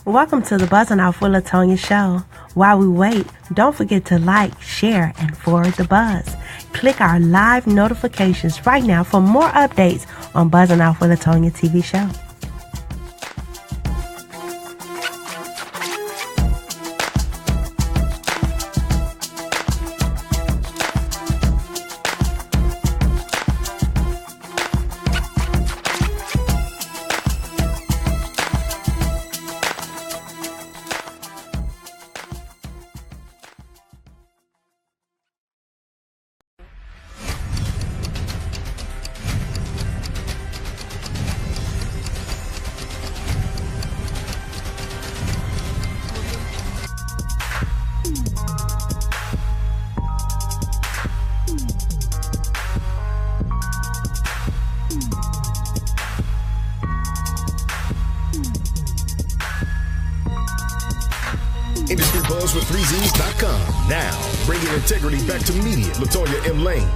Welcome to the Buzzzinoff with Lutonya show. While we wait, don't forget to like, share, and forward the buzz. Click our live notifications right now for more updates on Buzzzinoff with Lutonya TV show. Industry Buzz with 3Zs.com. Now, bringing integrity back to media. Lutonya M. Lane.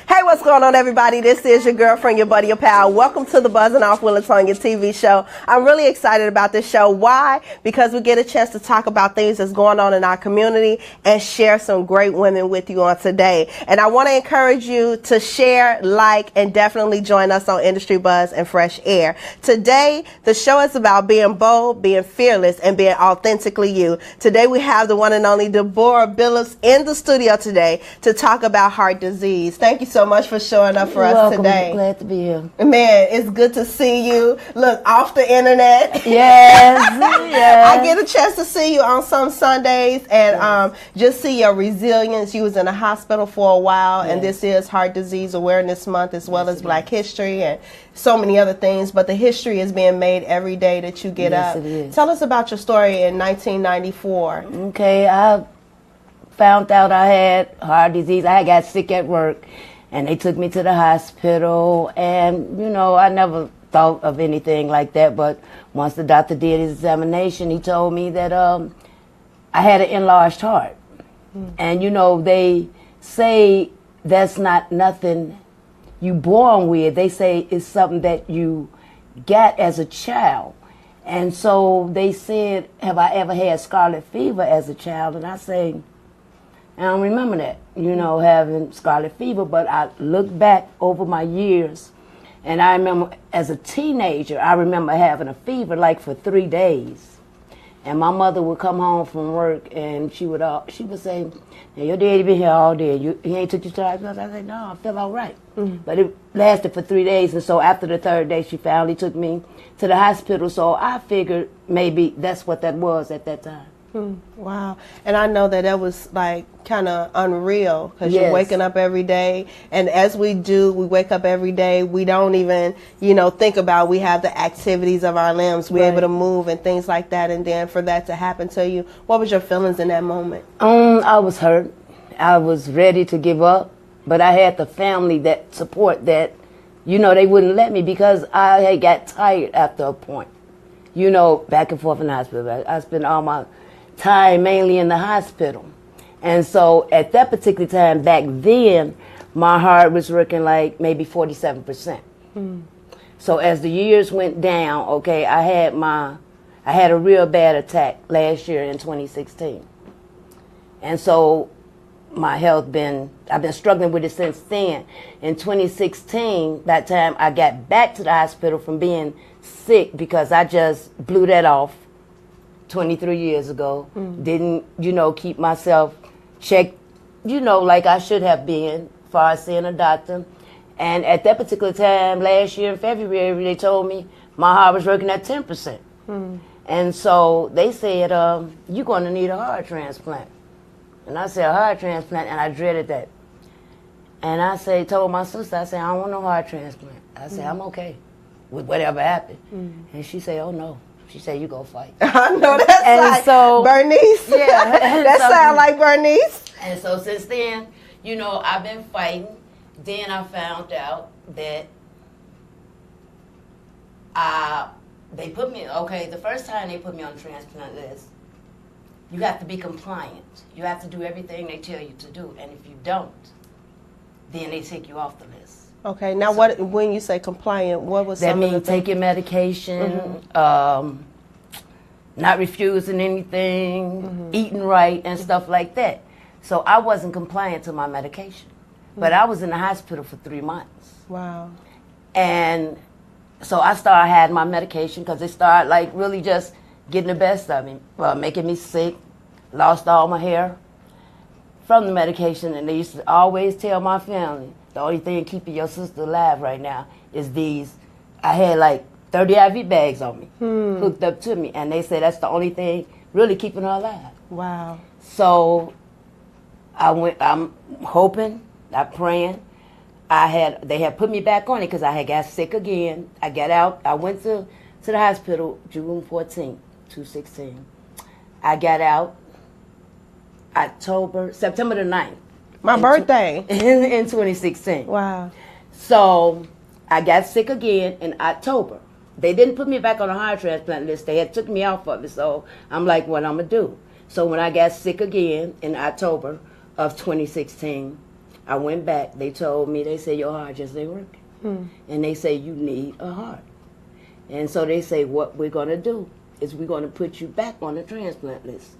Hey, what's going on, everybody? This is your girlfriend, your buddy, your pal. Welcome to the Buzzzinoff with Lutonya TV show. I'm really excited about this show. Why? Because we get a chance to talk about things that's going on in our community and share some great women with you on today. And I want to encourage you to share, like, and definitely join us on Industry Buzz and Fresh Air. Today, the show is about being bold, being fearless, and being authentically you. Today, we have the one and only Deborah Billups in the studio today to talk about heart disease. Thank you so much for showing up for us today. Glad to be here. Man, it's good to see you. Look, off the internet. Yes, yes. I get a chance to see you on some Sundays and just see your resilience. You was in the hospital for a while, and this is Heart Disease Awareness Month as well as Black History and so many other things. But the history is being made every day that you get up. It is. Tell us about your story in 1994. Okay, I found out I had heart disease. I got sick at work, and they took me to the hospital, and, you know, I never thought of anything like that, but once the doctor did his examination, he told me that I had an enlarged heart. And, you know, they say that's not nothing you born with. They say it's something that you got as a child. And so they said, have I ever had scarlet fever as a child? And I say, I don't remember that, you know, having scarlet fever, but I look back over my years, and I remember as a teenager, I remember having a fever like for 3 days. And my mother would come home from work, and she would say, "Hey, your daddy been here all day. He ain't took you to the hospital?" I said, "No, I feel all right." But it lasted for 3 days, and so after the third day, she finally took me to the hospital. So I figured maybe that's what that was at that time. Wow. And I know that was like kind of unreal because you're waking up every day. And as we wake up every day, we don't even, you know, think about we have the activities of our limbs. We're able to move and things like that. And then for that to happen to you, what was your feelings in that moment? I was hurt. I was ready to give up. But I had the family that support that, you know, they wouldn't let me because I had got tired after a point. You know, back and forth in the hospital. I spent all my time mainly in the hospital. And so at that particular time back then, my heart was working like maybe 47%. So as the years went down, okay, I had a real bad attack last year in 2016. And so my health I've been struggling with it since then. In 2016, that time I got back to the hospital from being sick because I just blew that off 23 years ago. Didn't, you know, keep myself checked, you know, like I should have been as far as seeing a doctor. And at that particular time, last year in February, they told me my heart was working at 10%. And so they said, you're going to need a heart transplant. And I said, a heart transplant, and I dreaded that. And I told my sister, I said, I don't want no heart transplant. I said, I'm okay with whatever happened. And she said, oh no. She said, you go fight. I know that's And like so- Bernice. Yeah. That sound like Bernice. And so since then, you know, I've been fighting. Then I found out that they put me, the first time they put me on the transplant list, you have to be compliant. You have to do everything they tell you to do. And if you don't, then they take you off the list. Okay, now when you say compliant, what was That some of the means things? taking medication, not refusing anything, eating right, and stuff like that. So I wasn't compliant to my medication. But I was in the hospital for 3 months. Wow. And so I started having my medication because it started like really just getting the best of me, making me sick, lost all my hair from the medication. And they used to always tell my family, the only thing keeping your sister alive right now is these. I had like 30 IV bags on me, hooked up to me. And they said that's the only thing really keeping her alive. Wow. So I'm hoping, I'm praying. They had put me back on it because I had got sick again. I got out. I went to the hospital June 14th, 2016. I got out September the 9th. My birthday. In 2016. Wow. So I got sick again in October. They didn't put me back on the heart transplant list. They had took me off of it. So I'm like, what I'm going to do? So when I got sick again in October of 2016, I went back. They told me, they said, your heart just ain't working. And they say, you need a heart. And so they say, what we're going to do is we're going to put you back on the transplant list.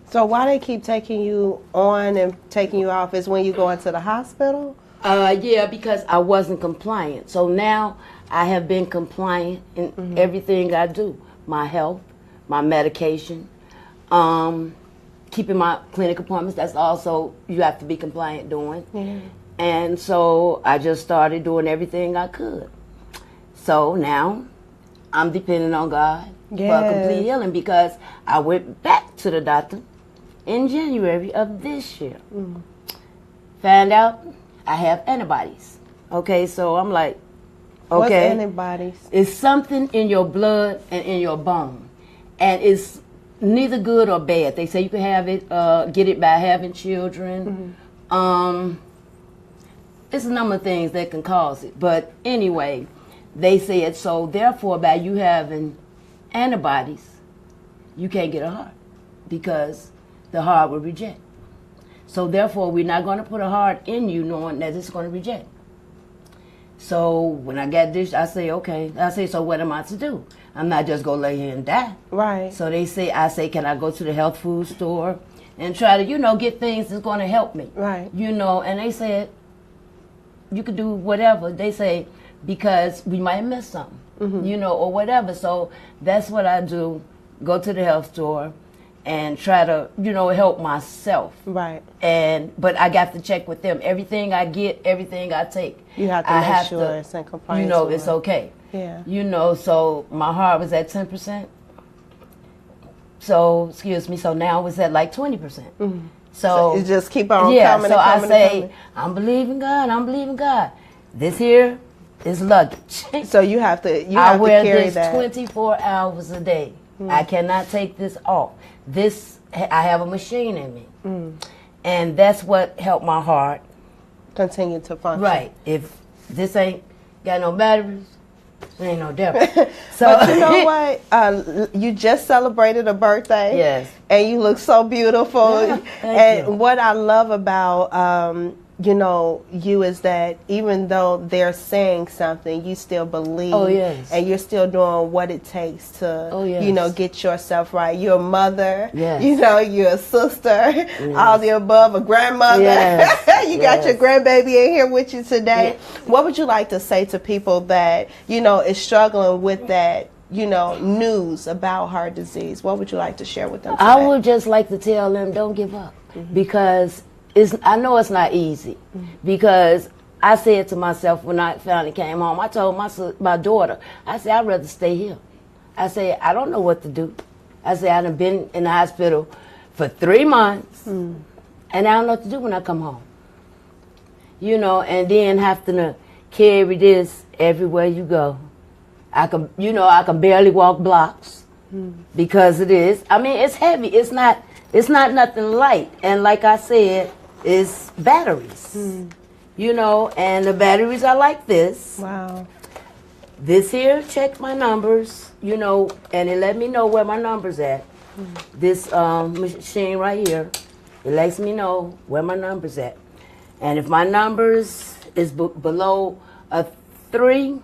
So why they keep taking you on and taking you off is when you go into the hospital? Yeah, because I wasn't compliant. So now I have been compliant in everything I do. My health, my medication, keeping my clinic appointments. That's also, you have to be compliant doing. And so I just started doing everything I could. So now I'm depending on God for a complete healing because I went back to the doctor in January of this year. Found out I have antibodies. Okay, so I'm like, okay. What's antibodies? It's something in your blood and in your bone. And it's neither good or bad. They say you can have it, get it by having children. It's a number of things that can cause it. But anyway, they said, so therefore by you having antibodies, you can't get a heart because the heart will reject. So therefore, we're not going to put a heart in you knowing that it's going to reject. So when I got this, I say, okay. I say, so what am I to do? I'm not just going to lay here and die. Right. So I say, can I go to the health food store and try to, get things that's going to help me? Right. And they said, you could do whatever. They say, because we might miss something, or whatever. So that's what I do. Go to the health store and try to, help myself. Right. But I got to check with them. Everything I get, everything I take. You have to make sure it's in compliance. It's okay. Yeah. So my heart was at 10%. So, so now it's at like 20%. So you just keep on coming so and coming I say, and I'm believing God. This here is luggage. So you have to carry that. I wear this 24 hours a day. I cannot take this off. I have a machine in me. And that's what helped my heart continue to function. Right. If this ain't got no batteries, there ain't no Deborah. So but you know what? You just celebrated a birthday. Yes. And you look so beautiful. Yeah, and you. What I love about you is that even though they're saying something, you still believe. Oh, yes. And you're still doing what it takes to, get yourself right. You're a mother. Yes. You're a sister. All the above, a grandmother. Yes. You got your grandbaby in here with you today. Yes. What would you like to say to people that, is struggling with that, news about heart disease? What would you like to share with them today? I would just like to tell them, don't give up. Because I know it's not easy, because I said to myself when I finally came home, I told my daughter, I said, I'd rather stay here. I said, I don't know what to do. I said, I've been in the hospital for 3 months, and I don't know what to do when I come home. And then have to carry this everywhere you go. I can barely walk blocks, because it is. I mean, it's heavy. It's not nothing light. And like I said, it's batteries. You know, and the batteries are like this. Wow. This here checks my numbers, you know, and it let me know where my number's at. This machine right here, it lets me know where my number's at. And if my numbers is below a 3,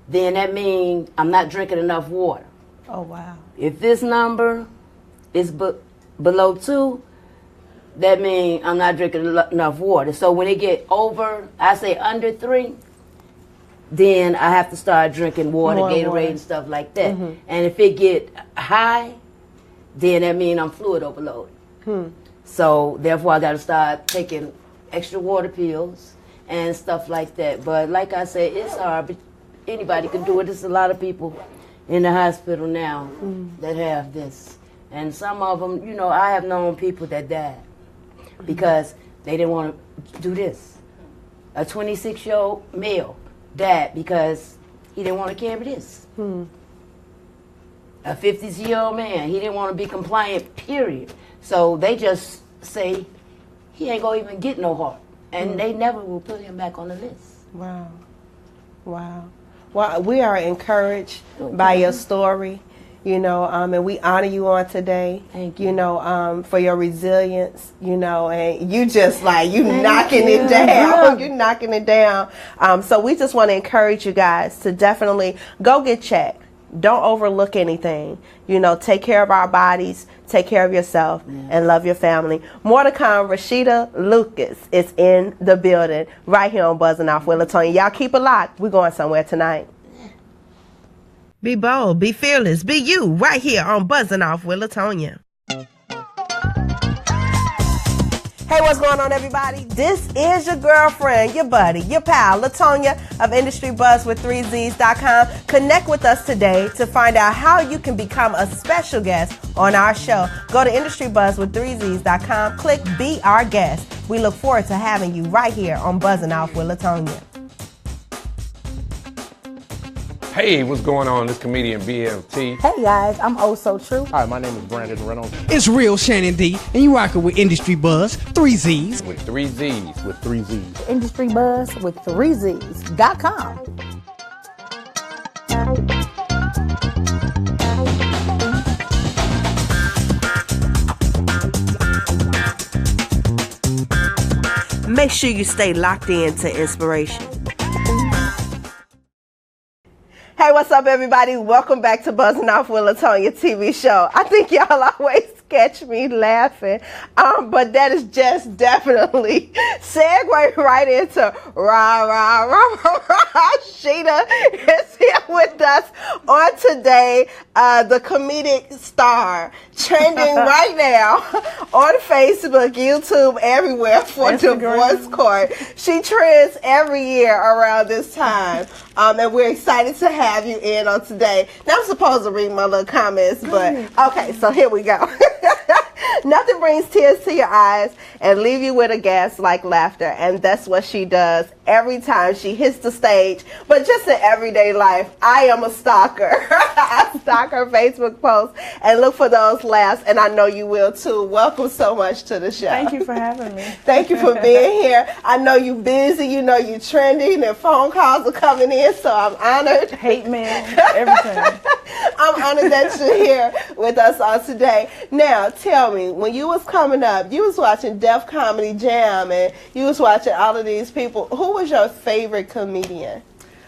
then that means I'm not drinking enough water. Oh, wow. If this number is below 2, that means I'm not drinking enough water. So when it get over, I say under 3, then I have to start drinking water, Gatorade and stuff like that. And if it get high, then that means I'm fluid overloaded. So therefore I got to start taking extra water pills and stuff like that. But like I said, it's hard, but anybody can do it. There's a lot of people in the hospital now that have this. And some of them, you know, I have known people that died because they didn't want to do this. A 26-year-old male died because he didn't want to carry this. A 50-year-old man, he didn't want to be compliant, period. So they just say, he ain't going to even get no heart. And they never will put him back on the list. Wow. Wow. Well, we are encouraged by your story, you know, and we honor you on today. Thank you. You know, for your resilience, you know, and you just like, you knocking it down. You're knocking it down. So we just want to encourage you guys to definitely go get checked. Don't overlook anything. You know, take care of our bodies, take care of yourself, and love your family. More to come. Rashida Lucas is in the building right here on Buzzzinoff with Lutonya. Y'all keep it locked. We're going somewhere tonight. Be bold, be fearless, be you right here on Buzzzinoff with Lutonya. Hey, what's going on, everybody? This is your girlfriend, your buddy, your pal, Lutonya of IndustryBuzzWith3Zs.com. Connect with us today to find out how you can become a special guest on our show. Go to IndustryBuzzWith3Zs.com. Click Be Our Guest. We look forward to having you right here on Buzzzinoff with Lutonya. Hey, what's going on? This comedian BMT. Hey guys, I'm Oh So True. Hi, my name is Brandon Reynolds. It's real Shannon D, and you rockin' with Industry Buzz, 3 Z's. With 3 Z's. With 3 Z's. Industry Buzz with 3Zs.com. Make sure you stay locked in to inspiration. Hey, what's up, everybody? Welcome back to Buzzzinoff with Lutonya TV show. I think y'all always catch me laughing, but that is just definitely segue right into Rashida is here with us on today, the comedic star, trending right now on Facebook, YouTube, everywhere for Divorce Court. She trends every year around this time, and we're excited to have you in on today. Now I'm supposed to read my little comments, but okay, so here we go. Nothing brings tears to your eyes and leave you with a gasp like laughter, and that's what she does every time she hits the stage. But just in everyday life, I am a stalker. I stalk her Facebook posts and look for those laughs, and I know you will too. Welcome so much to the show. Thank you for having me. Thank you for being here. I know you're busy, you know you're trending, and phone calls are coming in, so I'm honored. Hate mail, everything. I'm honored that you're here with us all today. Now, tell me, when you was coming up, you was watching Def Comedy Jam, and you was watching all of these people. Who was your favorite comedian?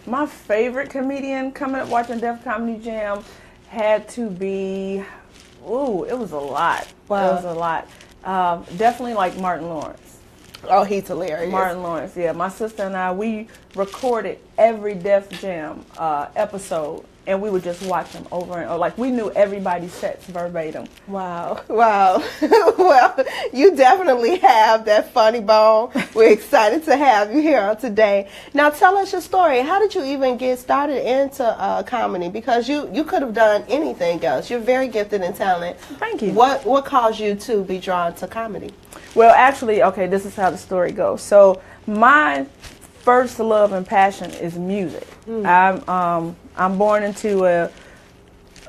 My favorite comedian coming up watching Def Comedy Jam had to be, it was a lot. Wow. It was a lot. Definitely like Martin Lawrence. Oh, he's hilarious. Martin Lawrence, yeah. My sister and I, we recorded every Def Jam episode, and we would just watch them over and over. Like, we knew everybody's sets verbatim. Wow. Wow. Well, you definitely have that funny bone. We're excited to have you here today. Now, tell us your story. How did you even get started into comedy? Because you could have done anything else. You're very gifted and talented. Thank you. What caused you to be drawn to comedy? Well, actually, okay, this is how the story goes. So, my first love and passion is music. I'm born into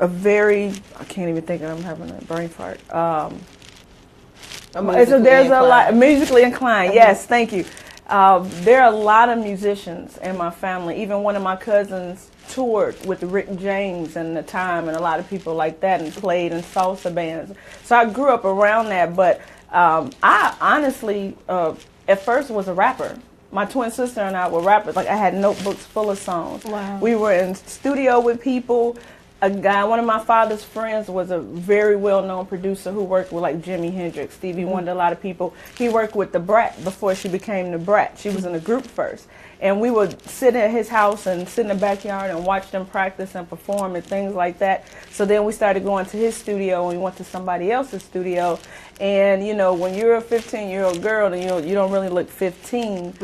I can't even think of, I'm having a brain fart. Musically There's inclined. a lot, musically inclined, yes, thank you. There are a lot of musicians in my family. Even one of my cousins toured with Rick James and The Time and a lot of people like that and played in salsa bands. So I grew up around that, but I honestly, at first was a rapper. My twin sister and I were rappers. Like, I had notebooks full of songs. Wow. We were in studio with people. One of my father's friends was a very well-known producer who worked with like Jimi Hendrix, Stevie Wonder, a lot of people. He worked with the Brat before she became the Brat. She was in a group first. And we would sit at his house and sit in the backyard and watch them practice and perform and things like that. So then we started going to his studio and we went to somebody else's studio. And, you know, when you're a 15-year-old girl and you don't really look 15,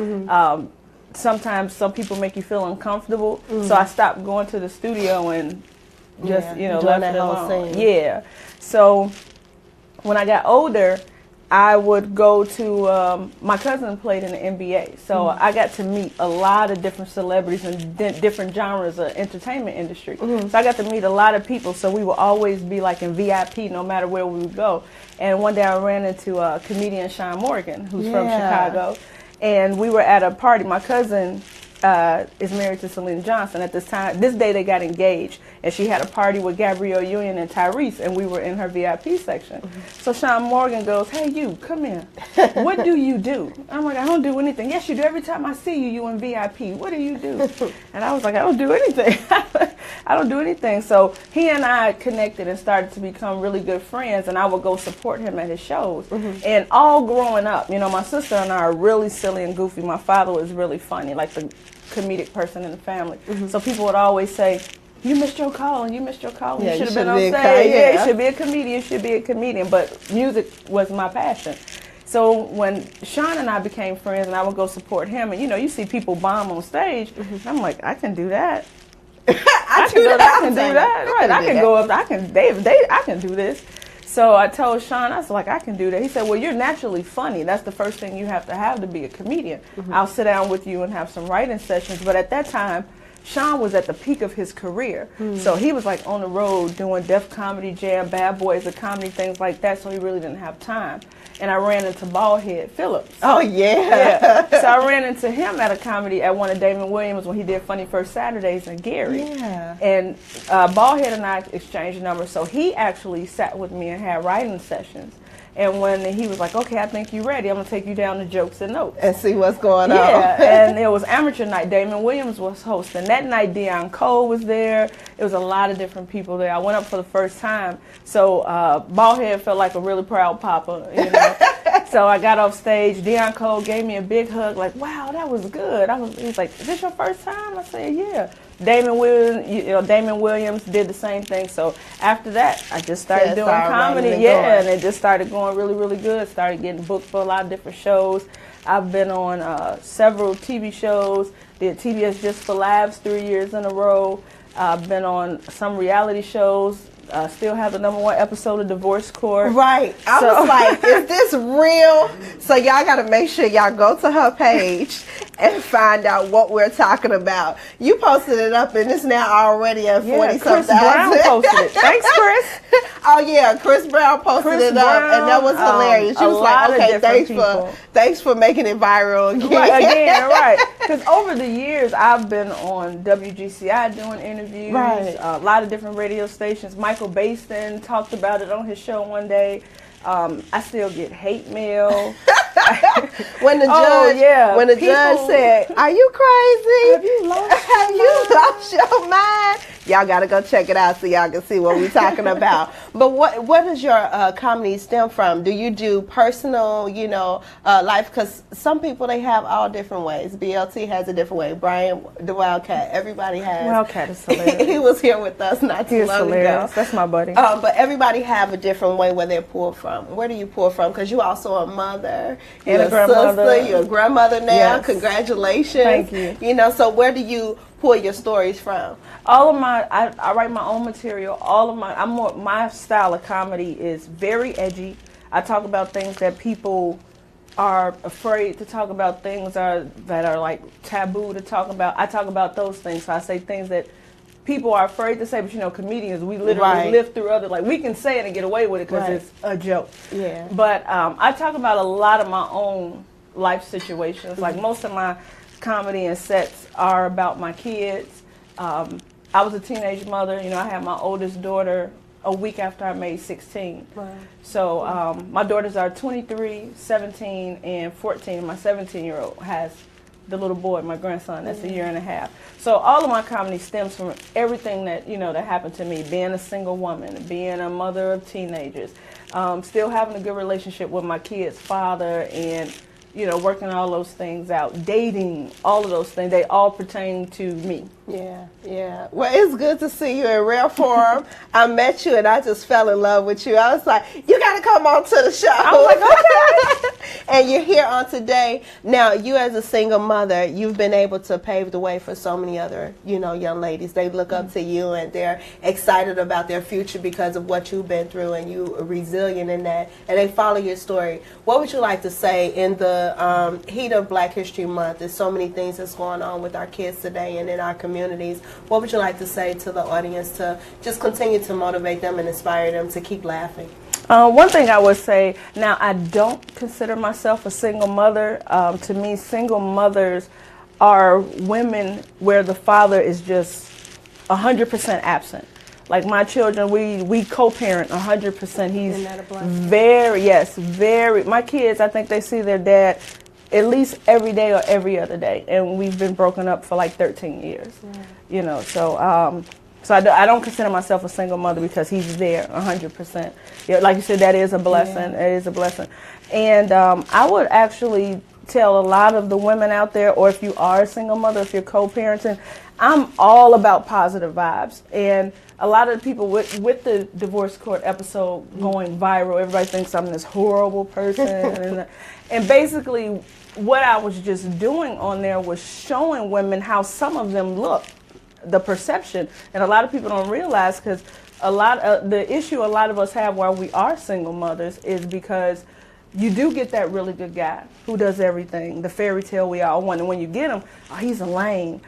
sometimes some people make you feel uncomfortable. So I stopped going to the studio and just, left that it whole alone. scene. Yeah. So when I got older, I would go to, my cousin played in the NBA, so I got to meet a lot of different celebrities and different genres of entertainment industry. So I got to meet a lot of people, so we would always be like in VIP no matter where we would go. And one day I ran into comedian Sean Morgan, who's from Chicago, and we were at a party. My cousin is married to Selena Johnson at this time. This day they got engaged, and she had a party with Gabrielle Union and Tyrese, and we were in her VIP section. So Sean Morgan goes, "Hey, you, come here. What do you do?" I'm like, "I don't do anything." "Yes, you do. Every time I see you, you in VIP. What do you do?" And I was like, "I don't do anything." I don't do anything. So he and I connected and started to become really good friends, and I would go support him at his shows. And all growing up, my sister and I are really silly and goofy. My father was really funny, like the comedic person in the family. So people would always say, "You missed your call, you missed your call. Yeah, you should you have been on should've been stage. yeah. You should be a comedian, you should be a comedian." But music was my passion. So when Sean and I became friends and I would go support him, and you see people bomb on stage, I'm like, I can do that. I can do that. Right. I can go up, I can do this. So I told Sean, I was like, I can do that. He said, "Well, you're naturally funny. That's the first thing you have to be a comedian. I'll sit down with you and have some writing sessions." But at that time, Sean was at the peak of his career. So he was like on the road doing Def Comedy Jam, Bad Boys of Comedy, things like that. So he really didn't have time. And I ran into Baldhead Phillips. Oh, yeah. So I ran into him at a comedy at one of Damon Williams when he did Funny First Saturdays in Gary. Yeah. And Baldhead and I exchanged numbers. So he actually sat with me and had writing sessions. And when he was like, "Okay, I think you're ready. I'm going to take you down to Jokes and Notes." And see what's going on. Yeah, and it was amateur night. Damon Williams was hosting. That night, Deion Cole was there. It was a lot of different people there. I went up for the first time. So Baldhead felt like a really proud papa, So I got off stage. Deion Cole gave me a big hug, like, "Wow, that was good." He was like, "Is this your first time?" I said, "Yeah." Damon Williams did the same thing. So after that, I just started doing comedy. And it just started going really, really good. Started getting booked for a lot of different shows. I've been on several TV shows. Did TBS Just for Laughs 3 years in a row. I've been on some reality shows. Still have the #1 episode of Divorce Court. Right. I was like, is this real? So y'all got to make sure y'all go to her page and find out what we're talking about. You posted it up, and it's now already at 40-something Chris thousand. Brown posted it. Thanks, Chris. Oh, yeah. Chris Brown posted it up, and that was hilarious. She was like, "Okay, thanks for making it viral again." Right. Because over the years, I've been on WGCI doing interviews. Right. A lot of different radio stations. Michael Baston talked about it on his show one day. I still get hate mail. When the judge said, "Are you crazy? Have you lost your mind?" Y'all got to go check it out so y'all can see what we're talking about. But what does your comedy stem from? Do you do personal, life? Because some people, they have all different ways. BLT has a different way. Brian, the Wildcat, everybody has. Wildcat is hilarious. He was here with us not too long ago. That's my buddy. But everybody have a different way where they pull from. Where do you pull from? Because you're also a mother. And you're a grandmother. Sister, you're a grandmother now. Yes. Congratulations. Thank you. So where do you pull your stories from? All of I write my own material. My style of comedy is very edgy. I talk about things that people are afraid to talk about, things that are like taboo to talk about. I talk about those things. So I say things that people are afraid to say, but comedians, we literally live through other, like we can say it and get away with it because it's a joke. Yeah. But I talk about a lot of my own life situations. Like most of my comedy and sets are about my kids. I was a teenage mother. I had my oldest daughter a week after I made 16. Wow. So my daughters are 23, 17, and 14. My 17-year-old has the little boy, my grandson, that's a year and a half. So all of my comedy stems from everything that, that happened to me, being a single woman, being a mother of teenagers, still having a good relationship with my kid's father, and working all those things out, dating, all of those things, they all pertain to me. Yeah. Well, it's good to see you in rare form. I met you and I just fell in love with you. I was like, you got to come on to the show. I was like, okay. And you're here on today. Now, you as a single mother, you've been able to pave the way for so many other, young ladies. They look up to you and they're excited about their future because of what you've been through, and you are resilient in that, and they follow your story. What would you like to say in the heat of Black History Month? There's so many things that's going on with our kids today and in our communities. What would you like to say to the audience to just continue to motivate them and inspire them to keep laughing? One thing I would say, now I don't consider myself a single mother. To me, single mothers are women where the father is just 100% absent. Like my children, we co-parent 100%. He's very. My kids, I think they see their dad at least every day or every other day, and we've been broken up for like 13 years. So I don't consider myself a single mother because he's there 100%. Like you said, that is a blessing. It is a blessing. And I would actually tell a lot of the women out there, or if you are a single mother, if you're co-parenting, I'm all about positive vibes. And a lot of the people with the divorce court episode going viral, everybody thinks I'm this horrible person. and basically what I was just doing on there was showing women how some of them look, the perception. And a lot of people don't realize, because the issue a lot of us have while we are single mothers is because you do get that really good guy who does everything, the fairy tale we all want. And when you get him, he's a lame.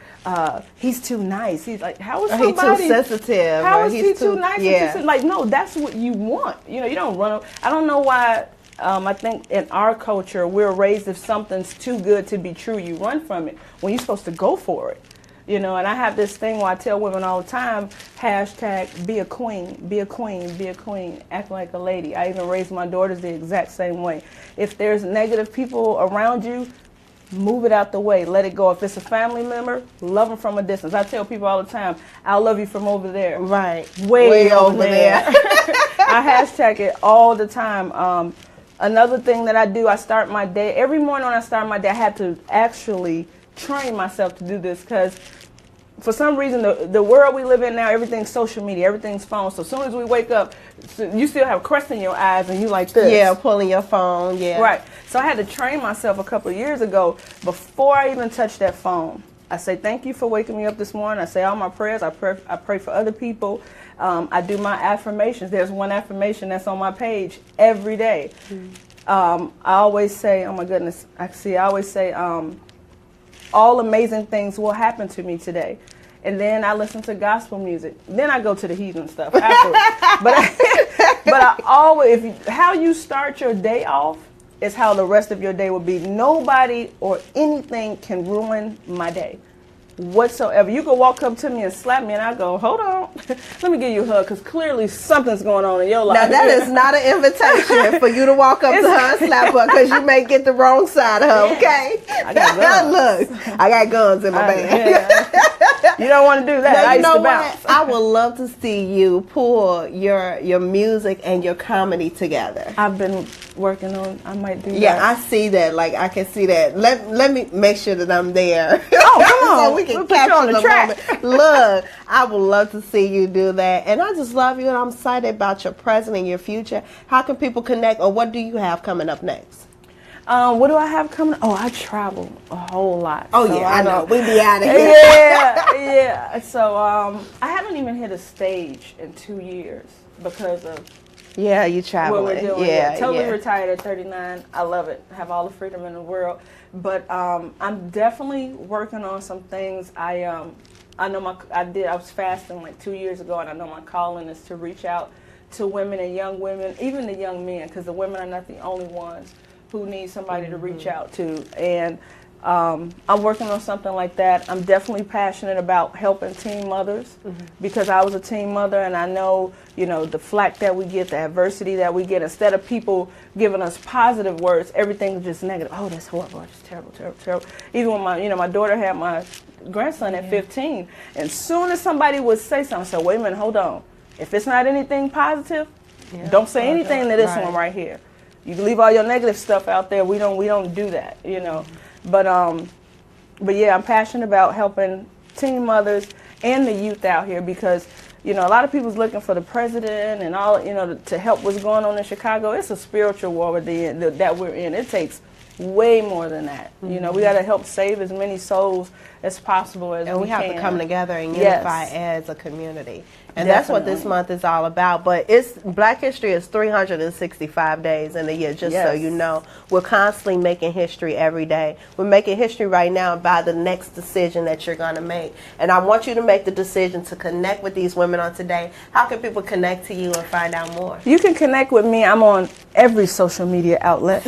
He's too nice. He's like, how is somebody? He's too sensitive. How is he too nice? Yeah. Like, no, that's what you want. You don't run. I don't know why. I think in our culture, we're raised if something's too good to be true, you run from it when you're supposed to go for it. And I have this thing where I tell women all the time, hashtag be a queen, be a queen, be a queen, act like a lady. I even raise my daughters the exact same way. If there's negative people around you, move it out the way, let it go. If it's a family member, love them from a distance. I tell people all the time, I'll love you from over there. Right. Way over there. I hashtag it all the time. Another thing that I do, I start my day, every morning when I start my day, I have to actually train myself to do this, because for some reason, the world we live in now, everything's social media, everything's phone. So as soon as we wake up, you still have crust in your eyes and you like this. Yeah, pulling your phone, yeah. Right. So I had to train myself a couple of years ago, before I even touch that phone. I say, thank you for waking me up this morning. I say all my prayers. I pray for other people. I do my affirmations. There's one affirmation that's on my page every day. I always say, oh my goodness, I always say, all amazing things will happen to me today. And then I listen to gospel music. Then I go to the heathen stuff afterwards. but I always, how you start your day off is how the rest of your day will be. Nobody or anything can ruin my day whatsoever. You can walk up to me and slap me and I go, hold on, let me give you a hug, because clearly something's going on in your life. Now that is not an invitation for you to walk up to her and slap her, because you may get the wrong side of her, okay? I got guns. Look, I got guns in my bag. You don't want to do that. Now, I used to bounce. I would love to see you pull your music and your comedy together. I've been working on, I might do that. Yeah, I see that. Like, I can see that. Let me make sure that I'm there. Oh, come on. So we can we'll capture put you on the track. moment. Look, I would love to see you do that. And I just love you, and I'm excited about your present and your future. How can people connect, or what do you have coming up next? What do I have coming? Oh, I travel a whole lot. Oh, so yeah, I know. We be out of here. Yeah. So I haven't even hit a stage in 2 years because of you traveling. What we're doing. Yeah, totally retired at 39. I love it. Have all the freedom in the world. But I'm definitely working on some things. I I was fasting like 2 years ago, and I know my calling is to reach out to women and young women, even the young men, because the women are not the only ones who need somebody to reach out to. And I'm working on something like that. I'm definitely passionate about helping teen mothers because I was a teen mother, and I know, the flack that we get, the adversity that we get. Instead of people giving us positive words, everything's just negative. Oh, that's horrible. That's terrible, terrible, terrible. Even when my daughter had my grandson at 15, and soon as somebody would say something, I said, wait a minute, hold on. If it's not anything positive, don't say anything to this one right here. You can leave all your negative stuff out there. We don't do that, But yeah, I'm passionate about helping teen mothers and the youth out here because, a lot of people's looking for the president and all, to help what's going on in Chicago. It's a spiritual war that we're in. It takes way more than that. We got to help save as many souls as possible as we can. And we have to come together and unify as a community. And that's what this month is all about. But Black History is 365 days in a year, just so you know. We're constantly making history every day. We're making history right now by the next decision that you're going to make. And I want you to make the decision to connect with these women on today. How can people connect to you and find out more? You can connect with me. I'm on every social media outlet.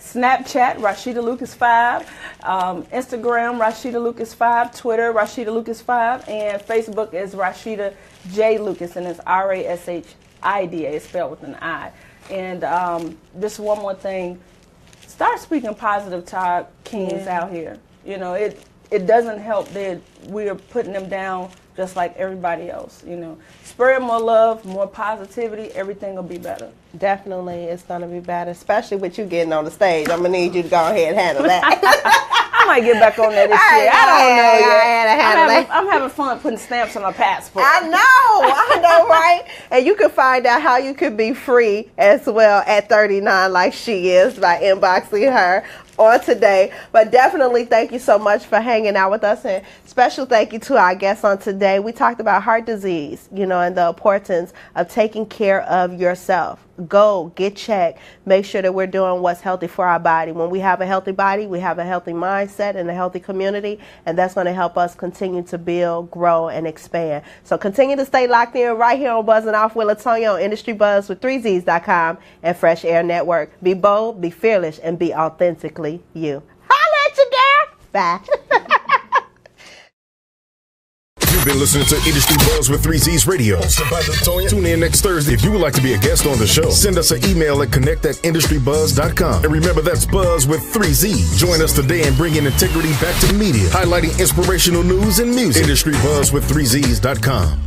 Snapchat, Rashida Lucas 5, Instagram, Rashida Lucas 5, Twitter, Rashida Lucas 5, and Facebook is Rashida J. Lucas, and it's Rashida. It's spelled with an I. And just one more thing, start speaking positive to our kings out here. It doesn't help that we are putting them down just like everybody else. Spread more love, more positivity, everything will be better. Definitely, it's going to be better, especially with you getting on the stage. I'm going to need you to go ahead and handle that. I might get back on that this year. I don't know yet. I'm having fun putting stamps on my passport. I know, right? And you can find out how you could be free as well at 39 like she is by inboxing her on today. But definitely thank you so much for hanging out with us, and special thank you to our guests on today. We talked about heart disease, and the importance of taking care of yourself. Go get checked. Make sure that we're doing what's healthy for our body. When we have a healthy body, we have a healthy mindset and a healthy community, and that's going to help us continue to build, grow, and expand. So continue to stay locked in right here on Buzzzinoff with Lutonya on Industry Buzz with 3Zs.com and Fresh Air Network. Be bold, be fearless, and be authentically you. Holla at you, girl. Bye. You've been listening to Industry Buzz with 3Z's Radio. Hosted by Lutonya. Tune in next Thursday. If you would like to be a guest on the show, send us an email at connect@industrybuzz.com. And remember, that's Buzz with 3Z. Join us today and bring in integrity back to media, highlighting inspirational news and music. Industry Buzz with 3Zs.com.